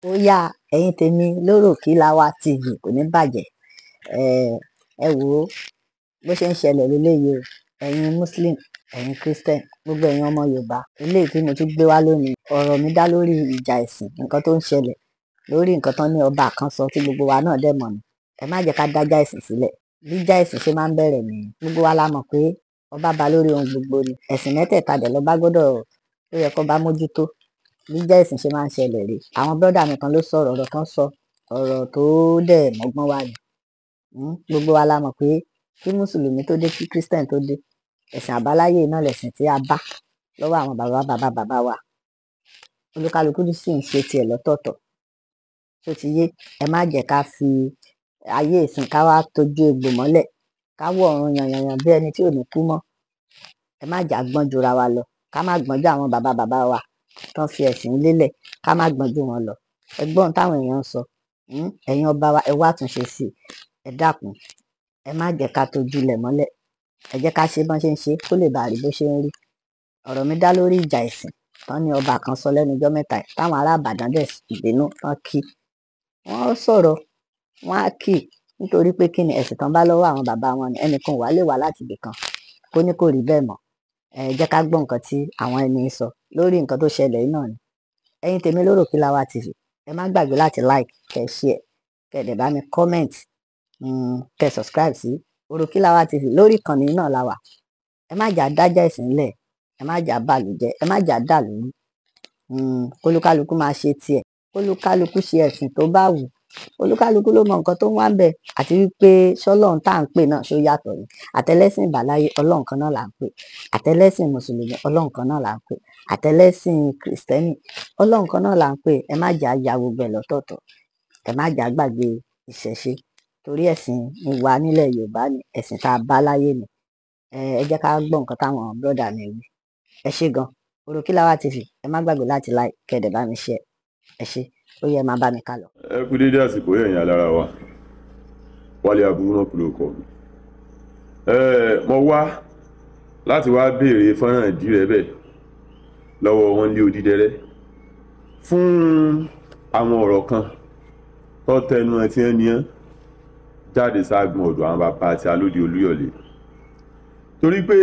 Ó yá ẹ̀yin tèmi Lóròkìláwá TV kò ní bàjẹ́. Ẹ wò ó bó ṣe ń ṣẹlẹ̀ lélẹ́yìí o, ẹ̀yin Muslim, ẹ̀yin Christian, gbogbo ẹ̀yin ọmọ Yorùbá, eléyìí tí mo tún gbé wá lónìí, ọ̀rọ̀ mi dá lórí ìjà ẹ̀sìn, nǹkan tó ń ṣẹlẹ̀ lórí nǹkan tán ní ọba kan sọ tí gbogbo wa náà dẹ̀ mọ̀ ni. Ẹ má jẹ́ ká dájà ẹ̀sìn sílẹ̀. Bíjà ẹ̀sìn ṣe máa ń bẹ̀rẹ̀ nìyẹn. Gbogbo wa la mọ̀ pé ọba ba lórí ohun gbogbo ni. Ẹ̀sìn mẹ́tẹ̀ẹ̀ta dẹ̀ lọ́ba gbọ́dọ̀ ó yẹ kó bá mójútó. Bíjà ẹ̀sìn ṣe máa ń ṣẹlẹ̀ rèé. Àwọn brọ́dà mi kan ló sọ̀rọ̀, ọ̀rọ̀ kan sọ, ọ̀rọ̀ tó dẹ̀ mọ́gbọ́n wá ni. Gbogbo wa la mọ̀ pé kí Mùsùlùmí tó dé, kí Christian tó dé, ẹ̀sìn àbáláyé náà lẹ̀sìn tí a bá lọ́wọ́ àwọn bàbá wa. Olúkálukú sì ń ṣe tiẹ̀ lọ́tọ̀ọ̀tọ̀. Ṣó ti yé? Ẹ má jẹ́ ká fi ayé ìsìn ká wá tójú egbò mọ́lẹ̀, ká wọ̀ ọ̀run yànyànyàn bí ẹni tí ò ní kú mọ́. Ẹ má jà gbọ́n jura wa lọ, ká má gbọ́n ju àwọn bàbá wa tán fi ẹ̀sìn lélẹ̀, ká má gbọ́n ju wọn lọ. Ẹ gbọ́ ohun táwọn èèyàn ń sọ. Ẹ̀yin ọba wa, ẹ wá àtúnṣe sí i. Ẹ dákun, ẹ má jẹ́ ká tójú ilẹ̀ mọ́lẹ̀. Ẹ jẹ́ ká ṣe bọ́n ṣe ń ṣe kó lè bá rí bó ṣe ń rí. Ọ̀rọ̀ mi dá lórí ìjà ẹ̀sìn tán ní ọba kan sọ lẹ́nu ọjọ́ mẹ́ta yìí, táwọn ará Ìbàdàn dẹ̀ bínú tán kí. Wọ́n sọ̀rọ̀, wọ́n á kì nítorí pé kí ni ẹ̀sìn tán bá lọ́wọ́ àwọn bàbá wọn ni. Ẹnìkan wà lè wá láti ibì kan kó ní kò rí bẹ́ẹ̀ mọ́. Ẹ jẹ́ ká gbọ́ nǹkan tí àwọn ẹni sọ lórí nǹkan tó ṣẹlẹ̀ yìí náà ni. Ẹ̀yin tèmi Lóròkìláwá TV, ẹ má gbàgbé láti like, kẹ́ share, kẹ́ dẹ̀ bá mi comment, kẹ́ subscribe sí Lóròkìláwá TV lórí ìkànnì náà la wà. Ẹ má jà dájà ẹ̀sìn lẹ̀, ẹ má jà bàlùjẹ́, ẹ má jà dàlúrú. Kólúkálukú máa ṣe tiẹ̀, kólúkálukú ṣe ẹ̀sìn tó bá wù. Olúkálukú ló mọ nǹkan tó ń wá ń bẹ̀, àti wípé ṣọ́lọ́run tá à ń pè náà ṣó yàtọ̀ ni. Àtẹlẹ́sìn ìbáláyé Ọlọ́run kan náà là ń pè, àtẹlẹ́sìn Mùsùlùmí Ọlọ́run kan náà là ń pè, àtẹlẹ́sìn Kìrìsìtẹ́nì Ọlọ́run kan náà là ń pè. Ẹ má jà ya gbogbo ẹ̀ lọ́tọ̀ọ̀tọ̀, ẹ má jà gbàgbé ìṣẹ̀ṣe, torí ẹ̀sìn wa nílẹ̀ Yorùbá ni, ẹ̀sìn tá a bá láyé ni. Ẹ jẹ́ ká gbọ́ nǹkan táwọn brọ́dà mi wí. Ẹ ṣé gan. Lóròkìláwá TV, ẹ má gbàgbé láti like, kẹ́ dẹ̀ bá mi share. Ẹ ṣé, ó yẹ máa bá mi ká lọ. Ẹ kú dédé àsìkò ẹ̀yin alára wa, Wálé Aburú kúlò kọ mi. Mo wá láti wá béèrè fọ́nrán ìdí rẹ̀ bẹ́ẹ̀ lọ́wọ́ wọn lé Odídẹrẹ́ fún àwọn ọ̀rọ̀ kan tó tẹnu ẹ tí ẹ ní ẹ jáde ságun ọ̀dọ̀ àwọn bàbá àti alóde Olúyọ̀lé, torí pé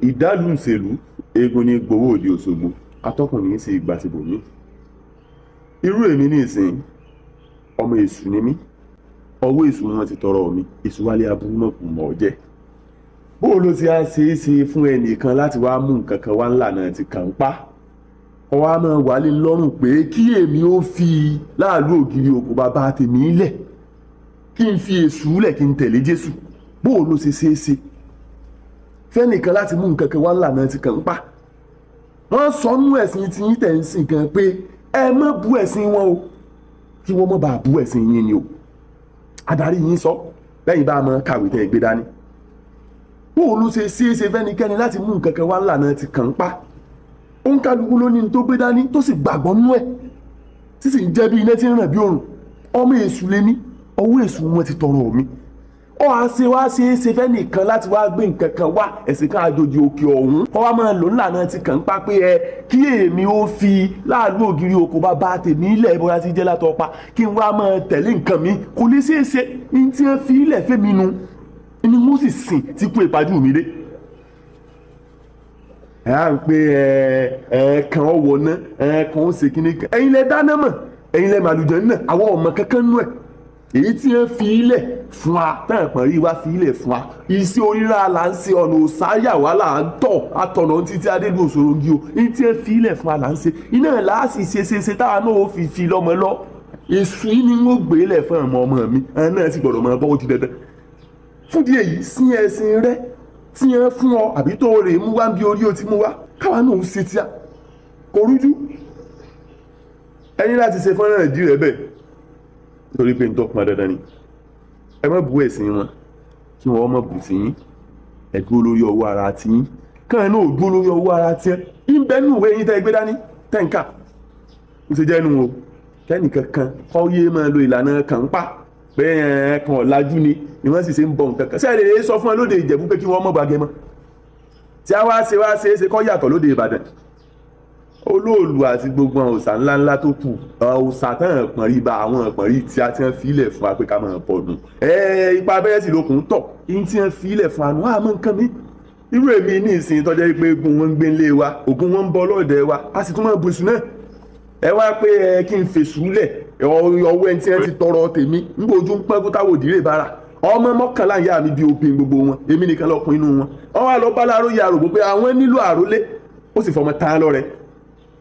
ìdálù ìṣèlú eégún ní gbowó òde Òṣogbo, atọ́kùnrin sí ìgbà tí bòmí. Irú èmi ní ìsìn ọmọ èṣù ni mí, ọwọ́ èṣù wọn ti tọrọ mi, èṣù Wálé Aburú náà kò mọ̀ ọ́ jẹ́. Bó ló ti á ṣe é ṣe fún ẹnìkan láti wá mú nǹkan kan wá ńlá náà ti kàn ń pa ọwọ́ á máa wálé lọ́rùn pé kí èmi ó fi láàlú ògiri òkú bàbá tèmi lẹ̀, kí n fi èṣù lẹ̀ kí n tẹ̀lé Jésù. Bó ló ṣe é ṣe fẹ́nìkan láti mú nǹkan kan wá ńlá náà ti kàn ń pa. Wọ́n sọ nú ẹ̀sìn tí yín tẹ̀ ń sìn kan pé ẹ má bú ẹ̀sìn wọn o, kí wọ́n má bàa bú ẹ̀sìn yín ni o. Adarí yín sọ lẹ́yìn bá a máa kàwé tẹ́ ẹ gbé dání. Bó ló ṣe é ṣe fẹ́nikẹ́ni láti mú nǹkan kan wá ńlá náà ti kàn ń pa. Ó ń kálukú lóní tó gbé dání tó sì gbàgbọ́ nú ẹ̀, tí sì ń jẹ́ bí iná tí ń ràn bí òrùn. Ọmọ èṣù lé ní, ọwọ́ èṣù wọn ti tọrọ mi. Wá ṣe é ṣe fẹ́nìkan láti wá gbé nǹkan kan wá ẹ̀sìn kan àjòjì òkè ọ̀hún kọ́ wá máa lò ńlá náà ti kàn ń pa pé kí èmi ó fi láàlú ògiri òkú bàbá tèmi ilẹ̀ ìbora ti jẹ́ látọ̀ pa kí n wá máa tẹ̀lé nǹkan mi. Kò lè ṣeé ṣe ní tí wọ́n fi ilẹ̀ fẹ́mi nu ni mo sì sìn tí kú ìpàdé mi dé. Ẹ á ń pé kan ọwọ́ náà kan ó ṣe kíní kan, ẹ̀yin lẹ dáná mọ̀, ẹ̀yin lẹ màlúùjẹ́ náà, àwọn ọmọ kankan nú ẹ̀. Èyí tí wọ́n fi ilẹ̀ fún wa táwọn ìpọ̀n rí wá fi ilẹ̀ fún wa, iṣẹ́ oríra là ń ṣe, ọ̀nà òsáyà wa là ń tọ̀ àtọ̀nà títí adélu òṣòrogi o. Èyí tí wọ́n fi ilẹ̀ fún wa là ń ṣe, iná láàsì ṣe táwa náà ó fi lọ́mọ lọ. Èṣù yìí ni wọ́n gbé lẹ̀ fún ọmọ mi, àwọn náà sì gbọ́dọ̀ máa bọ́ ó ti dandan. Fún díẹ̀ yìí sí ẹ̀sìn rẹ tí wọ́n fún ọ àbí tó rè mú wá bí orí ó ti mú wá, káwa náà ó ṣe tíá kò rújú. Ẹni láti ṣe fọ́nrán ìdí rẹ̀ bẹ́ẹ̀ torí pé n tó pọn dandan ni. Ẹ má bú ẹ̀sìn wọn kí wọ́n má bù sí yín. Ẹ dúró lórí ọwọ́ ara ti yín, káwọn náà ò dúró lórí ọwọ́ ara tiẹ̀. Ìbẹ́nu ìwé yín tẹ́ gbé dání tẹ́ǹkà ó ṣe jẹ́ nu o. Kẹ́nìkan kan kọ́ yé máa lo ìlànà kàn ń pa pé kan ọ̀làjú ni wọ́n sì ṣe ń bọ̀ nǹkan kan. Sẹ́ẹ̀ lè sọ fún ẹ lóde Ìjẹ̀bú pé kí wọ́n mọ̀ bàgẹ́ mọ́, tí a wá ṣe é ṣe kọ́ yàtọ̀ lóde Ìbàdàn. Olóòlù àti gbogbo àwọn òòṣà ńláńlá tó kù òòṣà tán pọ̀nrí ba àwọn pọ̀nrí tí a ti ń filẹ̀ fún wa pé ká máa pọ̀ nù ipa abẹ́rẹ́ sì lókun tọ̀ yín tí ń filẹ̀ fún àánú àmọ́ nǹkan mi irú èmi ní ìsìn tọ́jọ́ pé egun wọn ń gbé ńlé wa ògùn wọn ń bọ́ lọ́ọ̀dẹ̀ wa a sì tún máa bùsùn náà ẹ wá pé kí n fèsù lẹ̀ ọwọ́ ẹni tí wọ́n ti tọrọ tèmi ń bójú ń pẹ́ kó táwọn òdìrè bára ọmọ mọ́kànlá ìyá mi bí obìnrin gbogbo wọn èmi nìkan lọ́kùnrin inú wọn wọ́n wá lọ bá Láròyé Àrògbó pé àwọn nílò àrólé ó sì fọmọ tán lọ́rẹ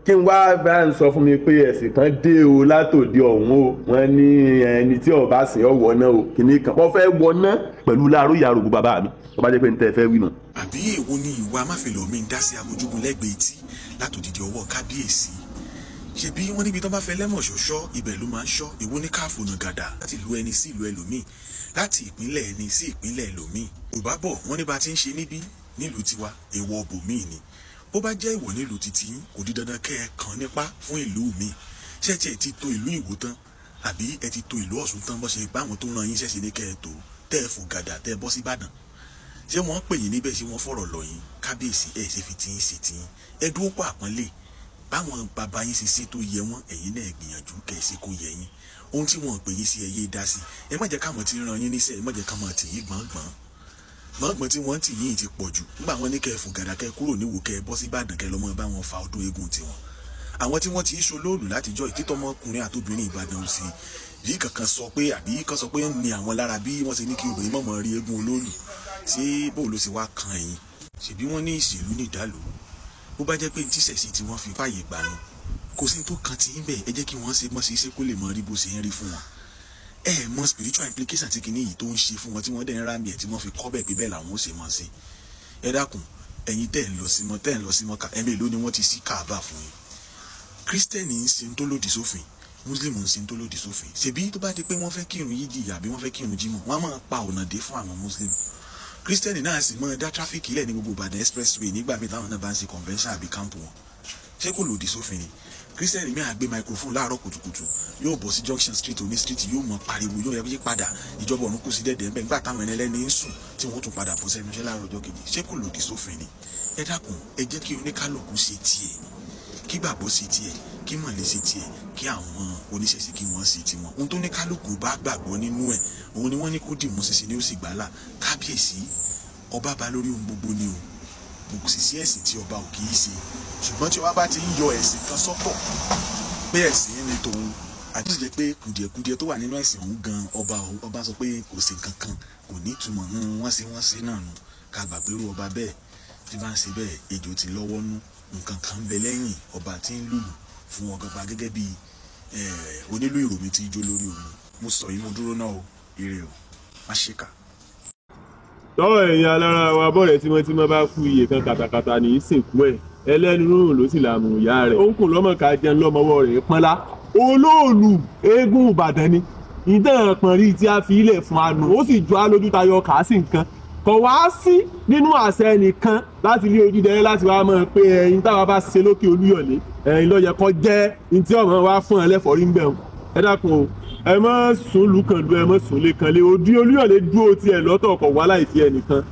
kí n wá bá ń sọ fún mi pé ẹ̀sìn kan dé o látòdì ọ̀hún o wọ́n ní ẹni tí ọba sìn ọ́ wọ̀ náà o kìíní kan wọ́n fẹ́ wọ̀ náà pẹ̀lú Láròyé Àrògbó bàbá mi tó bá jẹ́ pé n tẹ́ fẹ́ wí nù. àbí èwo ni ìwà máfèlè mi ń dá sí amójúgun lẹ́gbẹ̀ẹ́ etí látòdìdí ọwọ́ kábíyèsí ṣebí wọ́n níbi tó bá fẹ́ lẹ́mọ̀ ṣọ̀ṣọ́ ibẹ̀ ló máa ń ṣọ́ èwo ní káàfó nà gàdà láti lu ẹni sí ìlú ẹlòmíì láti ìpínlẹ̀ ẹni sí ìpínlẹ̀ ẹlòmíì yorùbá bọ̀ wọ́n ní bá ti ń ṣe níbí nílùú tiwa èèwọ̀ bòmíì ni bó bá jẹ́ ìwọ̀ nílùú titi yín kò di dandan kẹ́ ẹ kàn nípa fún ìlú mi ṣẹ́ẹ̀tì ẹ ti tó ìlú Ìwó tán àbí ẹ ti tó ìlú Ọ̀ṣun tán bó ṣe bá àwọn tó ràn yín ṣẹ̀ṣẹ̀ ní kẹ́ ẹ tó tẹ́ ẹ fò gàdà tẹ́ ẹ bọ́ sí Ìbàdàn ṣé wọ́n pè yín níbẹ̀ ṣé wọ́n fọ̀rọ̀ lọ yín kábíyèsí ẹ̀ ṣe fi tiyín sí tiyín ẹ dúró pọ̀ àpọ́nlé báwọn bàbá yín ṣe tó yẹ wọ́n ẹ̀yin náà gbìyànjú kẹ́ ẹ ṣe kó yẹ yín ohun tí wọ́n pè yín sí ẹ yé dá sí ẹ má jẹ́ káwọn ti ràn yín níṣẹ́ ẹ má jẹ́ káwọn tì yín gbọ̀ngbọ̀n tí wọ́n tì yín ti pọ̀ jù nígbà wọn ní kẹ́ ẹ fò gàdà kẹ́ ẹ kúrò níwò kẹ́ ẹ bọ́ sí Ìbàdàn kẹ́ ẹ lọ́mọ bá wọn fa ọdún eégún tiwọn àwọn tí wọ́n ti ṣo lóòlù látijọ́ ìtítọ́mọkùnrin àtobìnrin Ìbàdàn sí rí kankan sọ pé àbí kan sọ pé ń ní àwọn lára bí wọ́n ṣe ní kí obìnrin mọ̀mọ́ rí eégún olóòlù ṣé bóun ló ṣe wá kan ẹ̀yìn ṣèbí wọ́n ní ìṣèlú ní ìdálò bó bá jẹ́ pé tíṣẹ̀sì tí wọ́n fi fàyè gbà nù kò sí tó kan tí ń bẹ̀ ẹ jẹ́ kí wọ́n ṣe mọ́ sí iṣẹ́ kó lè mọ rí bó ṣe ń rí fún wọn ẹ mọ spiritual implication tí kìíní yìí tó ń ṣe fún wọn tí wọ́n dẹ̀ ń rámì ẹ̀ tí wọ́n fi kọ́ bẹ̀ pé bẹ́ẹ̀ làwọn ó ṣe mọ́ sí ẹ dákun ẹ̀yin tẹ́ ń lọ sí mọ́ ká ẹ̀mí ló ni wọ́n ti sí káàbà fún yín kírísítẹ́nì ń ṣe tó lòdì sófin mùsùlùmí ń ṣe tó lòdì sófin ṣèbí tó bá di pé wọ́n fẹ́ kírun yídì àbí wọ́n fẹ́ kírun jímọ̀ wọ́n á máa pa ọ̀nà dé fún àwọn mùsùlùmí kírísítẹ́nì náà sì máa dá tráfíkì lẹ̀ ní gbogbo Ìbàdàn expressway nígbà míì táwọn náà bá ń ṣe convention àbí camp wọn ṣé kò lòdì sófin ni kírísítẹ́nì mi àgbé microphone láàárọ̀ kùtùkùtù yóò bọ̀ sí junction street oní street yóò mọ pariwo yóò yẹ padà ìjọba ọ̀run kù sí dẹ̀dẹ̀ ńbẹ̀ nígbà táwọn ẹlẹ́ni ń sùn tí wọ́n tún padà bọ̀ sẹ́nu iṣẹ́ láàárọ̀ ọjọ́ kejì ṣé kò lòdì sófin ni ẹ dákun ẹ jẹ́ kí oníkálukú ṣe tiẹ̀ kí gbàgbọ́ ṣe tiẹ̀ kí mọ̀lẹ́ ṣe tiẹ̀ kí àwọn oníṣẹ̀ṣe kí wọ́n ṣe tiwọn ohun tó ní kálukú bá gbàgbọ́ nínú ẹ̀ òun ni wọ́n ní kó dìmú ṣinṣin ní ó sì gbàlà kábíyèsí ọba bá lórí ohun gbogbo ni o gbogbo sì sí ẹ̀sìn tí ọba ò kì í ṣe ṣùgbọ́n tí ọba bá ti ń yọ ẹ̀sìn kan sọ́tọ̀ pé ẹ̀sìn ní tòun àti ìjẹ́ pé kùdìẹ̀kùdìẹ̀ tó wà nínú ẹ̀sìn òun gan ọba sọ pé kò sí kankan kò ní ìtumọ̀ wọ́n ṣe náà nù ká gbàgbérú ọba bẹ́ẹ̀ tí bá ń ṣe bẹ́ẹ̀ ejò ti lọ́wọ́ nú nǹkan kan bẹ lẹ́yìn ọba tí ń lùlù fún wọn gbàgbà gẹ́gẹ́ bí onílù ìròmí tí jó lórí òun mo sọ yìí mo dúró náà o ire o má ṣe kà. tọ́ ẹ̀yin alára wa bọ̀rẹ̀ tímọ́tímọ́ bá kú iye kan kàtàkàtà ní í sìnkú ẹ̀ ẹlẹ́nu rúrùn ló sì làmù ìyá rẹ̀ ó ń kùn lọ́mọ ká jẹun lọ́mọwọ́ rẹ̀ pọ́nlá Olóòlù eégún Ìbàdàn ni ìdán pọ̀nrí tí a fi ilẹ̀ fún àná ó sì jọ á lójú tayọ kà á sì nǹkan kò wá sí nínú àṣẹ nìkan láti lé ojú dẹrẹ́ láti wá mọ̀ pé ẹ̀yin táwa bá ṣe lókè Olúyọ̀lé ẹ̀yin ló yẹ kó jẹ́ ní tí ọmọ wa fún ẹ lẹ́fọ̀ọ́rí ń bẹ̀ wọn ẹ dákun o ẹ mọ̀ sùn lùkànlú ẹ mọ̀ sùn lẹ́kànlé odi Olúyọ̀lé dúró tiẹ̀ lọ́tọ̀ kọ̀ wá láì fi ẹnìkan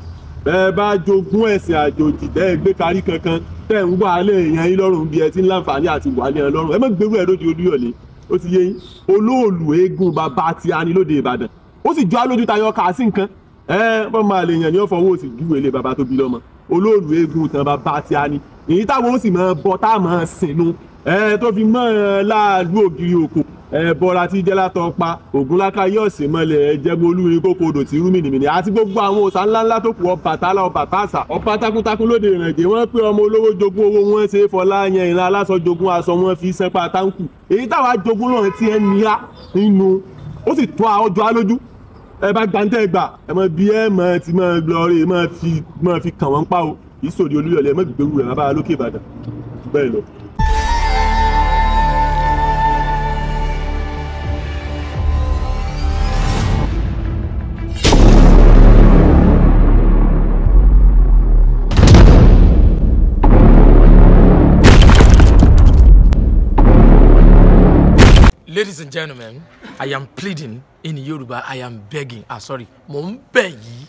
bẹ́ẹ̀ bá jogún ẹ̀sìn àjòjì tẹ́ ẹ gbé kárí kankan tẹ́ ẹ̀ ń wà lé èèyàn yín lọ́rùn bí ẹ ti ń láǹfààní àti wà lé ẹ lọ́rùn ẹ mọ̀ gbèrú ẹ lóde Olúyọ̀lé ó ti yé yín Olóòlù eégún bàbá tí a ní lóde Ìbàdàn ó sì jọ alójú tayọ kà sí nǹkan bọ́n máa lè yàn ní ọ̀fọ̀ owó sì júwèé lé bàbá tó bí lọ́mọ Olóòlù eégún tán bàbá tí a ní èyí táwọn ó sì máa bọ tá a máa sìnú tó fi mọ́ láàlú ògiri òkò bọ́ra tí jẹ́látọ̀ pa Ògúnláká yóò sì mọ́lẹ̀ ẹ̀jẹ̀gbọ́n olúrin kókó odò tí rú mìnìmìnì àti gbogbo àwọn òòṣà ńláńlá tó kù Ọbàtálá Ọbàtásà ọba takuntakun lóde ìrìnàjò wọn pé ọmọ olówó jogún owó wọn ṣe é fọlá yan ìran aláṣọ jogún aṣọ wọn fi sẹ́pà táǹkù èyí táwa jogún náà ti ẹ̀ níyà nínú ó sì tó ọjọ́ alójú ẹ bá gbàǹtẹ̀ gbà ẹ mọ bí ẹ mọ ti mọ lọ rè mọ fi kàn wọ́n pa o ìsòdì Olúyọ̀lé ẹ mọ gbẹgbẹrù ẹ má bá lókè Ìbàdàn bẹ́ẹ̀ lọ. Ladies and gentlemen, I am pleading in Yoruba. I am begging. Mo ń bẹ̀ yín.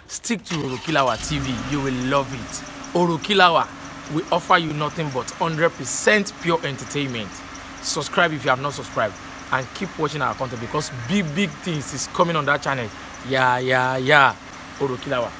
Stick to Orokilawa TV. You will love it. Orokilawa we offer you nothing but 100% pure entertainment. Subscribe if you have not subscribed, and keep watching our content because big things is coming on that channel. Yeah. Orokilawa.